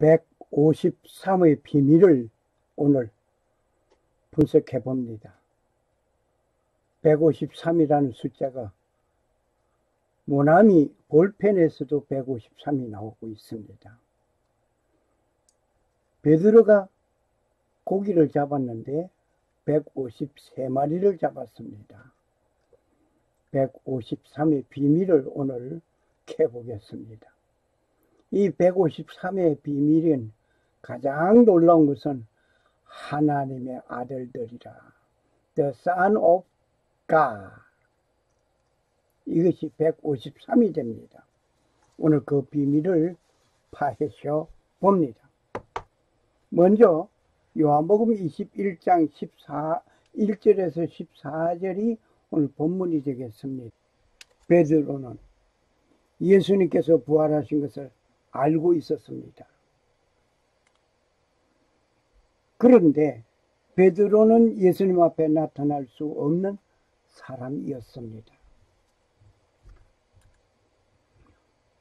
153의 비밀을 오늘 분석해 봅니다. 153이라는 숫자가 모나미 볼펜에서도 153이 나오고 있습니다. 베드로가 고기를 잡았는데 153마리를 잡았습니다. 153의 비밀을 오늘 캐보겠습니다. 이 153의 비밀은 가장 놀라운 것은 하나님의 아들들이라. The Son of God. 이것이 153이 됩니다. 오늘 그 비밀을 파헤쳐 봅니다. 먼저 요한복음 21장 1절에서 14절이 오늘 본문이 되겠습니다. 베드로는 예수님께서 부활하신 것을 알고 있었습니다. 그런데 베드로는 예수님 앞에 나타날 수 없는 사람이었습니다.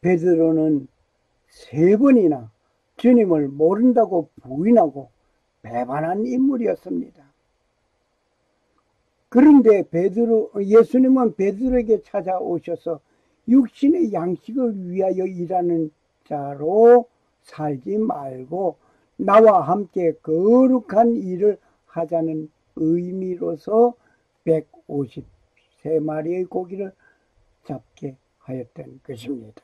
베드로는 3번이나 주님을 모른다고 부인하고 배반한 인물이었습니다. 그런데 예수님은 베드로에게 찾아오셔서 육신의 양식을 위하여 일하는 자로 살지 말고 나와 함께 거룩한 일을 하자는 의미로서 153마리의 고기를 잡게 하였던 것입니다.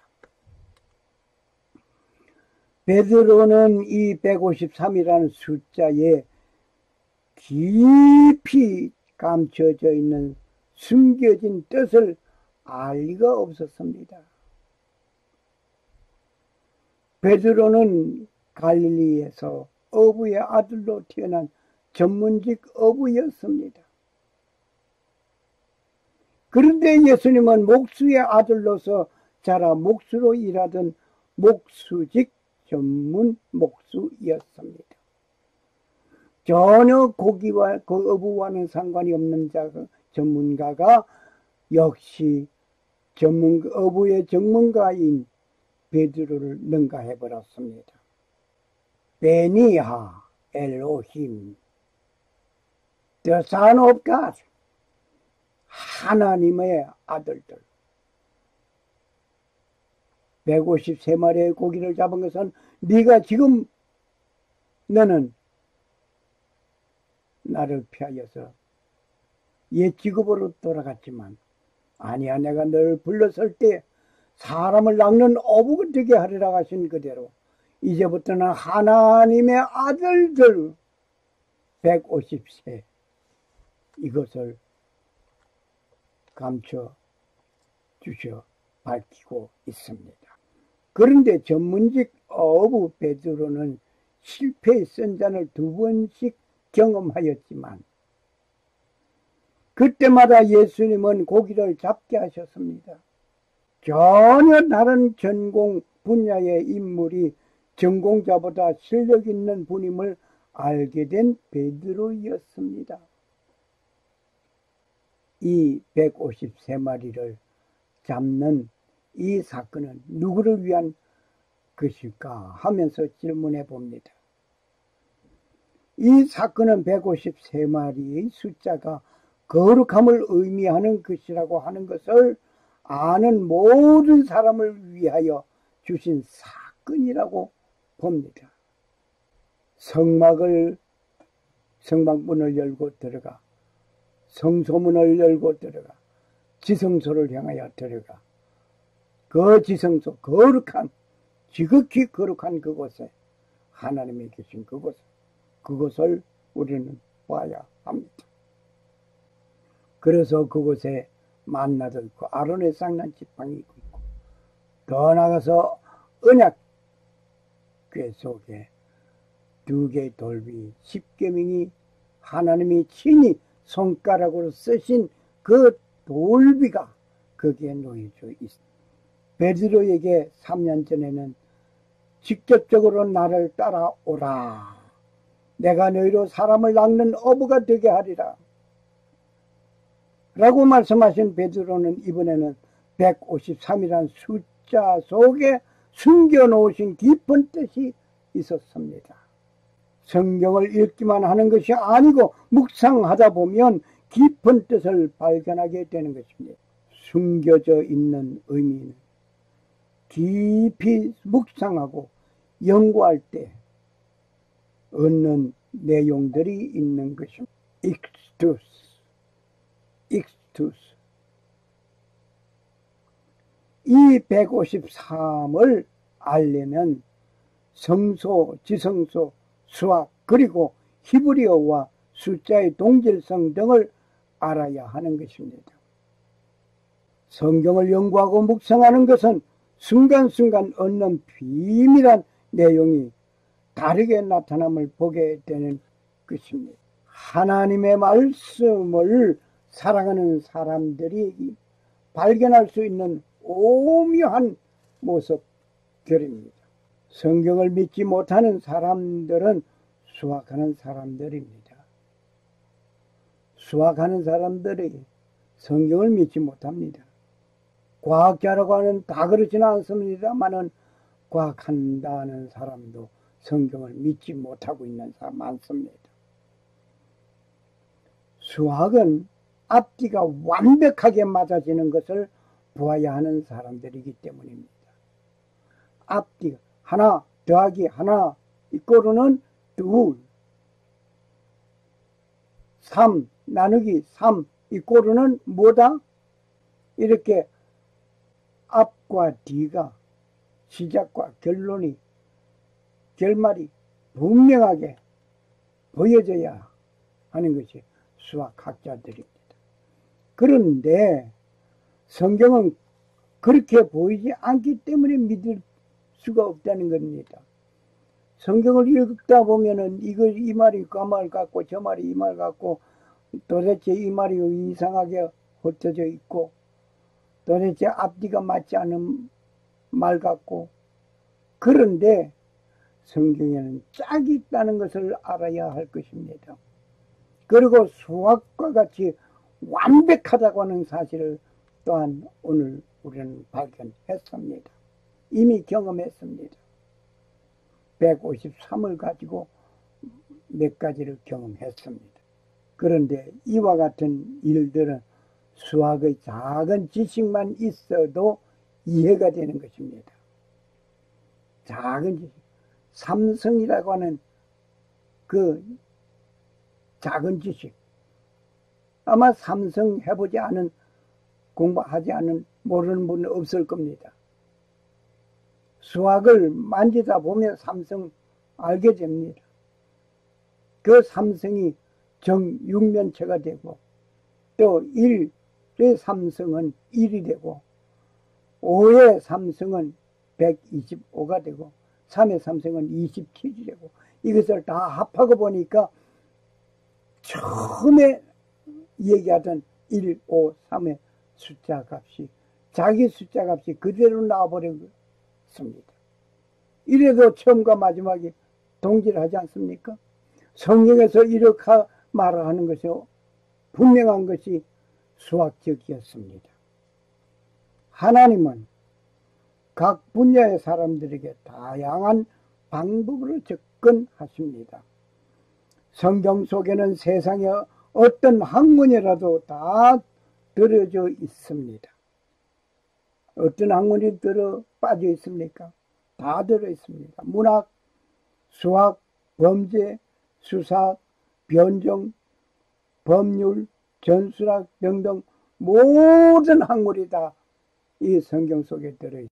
베드로는 이 153이라는 숫자에 깊이 감춰져 있는 숨겨진 뜻을 알 리가 없었습니다. 베드로는 갈릴리에서 어부의 아들로 태어난 전문직 어부였습니다. 그런데 예수님은 목수의 아들로서 자라 목수로 일하던 목수직 전문 목수였습니다. 전혀 고기와 그 어부와는 상관이 없는 전문가가 역시 어부의 전문가인 베드로를 능가해 버렸습니다. 베니하 엘로힘 The Son of God, 하나님의 아들들. 153마리의 고기를 잡은 것은 네가 지금 너는 나를 피하여서 옛 직업으로 돌아갔지만 아니야, 내가 너를 불렀을 때 사람을 낚는 어부가 되게 하리라 하신 그대로 이제부터는 하나님의 아들들 153 이것을 감춰 주셔 밝히고 있습니다. 그런데 전문직 어부 베드로는 실패의 선잔을 2번씩 경험하였지만 그때마다 예수님은 고기를 잡게 하셨습니다. 전혀 다른 전공 분야의 인물이 전공자보다 실력 있는 분임을 알게 된 베드로였습니다. 이 153마리를 잡는 이 사건은 누구를 위한 것일까 하면서 질문해 봅니다. 이 사건은 153마리의 숫자가 거룩함을 의미하는 것이라고 하는 것을 아는 모든 사람을 위하여 주신 사건이라고 봅니다. 성막문을 열고 들어가, 성소문을 열고 들어가, 지성소를 향하여 들어가, 그 지성소, 지극히 거룩한 그곳에 하나님이 계신 그곳을 우리는 봐야 합니다. 그래서 그곳에 만나도 있고 아론의 쌍난 지팡이 있고 더 나가서 언약궤 속에 2개의 돌비 10계명이 하나님이 친히 손가락으로 쓰신 그 돌비가 거기에 놓여져 있습니다. 베드로에게 3년 전에는 직접적으로 나를 따라오라, 내가 너희로 사람을 낚는 어부가 되게 하리라 라고 말씀하신 베드로는 이번에는 153이라는 숫자 속에 숨겨놓으신 깊은 뜻이 있었습니다. 성경을 읽기만 하는 것이 아니고 묵상하다 보면 깊은 뜻을 발견하게 되는 것입니다. 숨겨져 있는 의미는 깊이 묵상하고 연구할 때 얻는 내용들이 있는 것입니다. 익스투스. 이 153을 알려면 성소, 지성소, 수학, 그리고 히브리어와 숫자의 동질성 등을 알아야 하는 것입니다. 성경을 연구하고 묵상하는 것은 순간순간 얻는 비밀한 내용이 다르게 나타남을 보게 되는 것입니다. 하나님의 말씀을 사랑하는 사람들이 발견할 수 있는 오묘한 모습들입니다. 성경을 믿지 못하는 사람들은 수학하는 사람들입니다. 수학하는 사람들이 성경을 믿지 못합니다. 과학자라고 하는 다 그렇지는 않습니다만은 과학한다는 사람도 성경을 믿지 못하고 있는 사람 많습니다. 수학은 앞뒤가 완벽하게 맞아지는 것을 보아야 하는 사람들이기 때문입니다. 앞뒤가 하나 더하기 하나 이꼬르는 둘, 3 나누기 3 이꼬르는 뭐다? 이렇게 앞과 뒤가 시작과 결말이 분명하게 보여져야 하는 것이 수학학자들입니다. 그런데 성경은 그렇게 보이지 않기 때문에 믿을 수가 없다는 겁니다. 성경을 읽다 보면은 이 말이 그 말 같고 저 말이 이 말 같고 도대체 이 말이 이상하게 흩어져 있고 도대체 앞뒤가 맞지 않은 말 같고, 그런데 성경에는 짝이 있다는 것을 알아야 할 것입니다. 그리고 수학과 같이 완벽하다고 하는 사실을 또한 오늘 우리는 발견했습니다. 이미 경험했습니다. 153을 가지고 몇 가지를 경험했습니다. 그런데 이와 같은 일들은 수학의 작은 지식만 있어도 이해가 되는 것입니다. 작은 지식, 삼성이라고 하는 그 작은 지식, 아마 삼성 해보지 않은, 공부하지 않은, 모르는 분은 없을 겁니다. 수학을 만지다 보면 삼성 알게 됩니다. 그 삼성이 정육면체가 되고, 또 1의 삼성은 1이 되고, 5의 삼성은 125가 되고, 3의 삼성은 27이 되고, 이것을 다 합하고 보니까 처음에 얘기하던 1, 5, 3의 숫자 값이 자기 숫자 값이 그대로 나와버렸습니다. 이래도 처음과 마지막이 동질하지 않습니까? 성경에서 이렇게 말을 하는 것이 분명한 것이 수학적이었습니다. 하나님은 각 분야의 사람들에게 다양한 방법으로 접근하십니다. 성경 속에는 세상의 어떤 학문이라도 다 들어져 있습니다. 어떤 학문이 빠져 있습니까? 다 들어 있습니다. 문학, 수학, 범죄, 수사학, 변종, 법률, 전술학 등등 모든 학문이 다 이 성경 속에 들어 있습니다.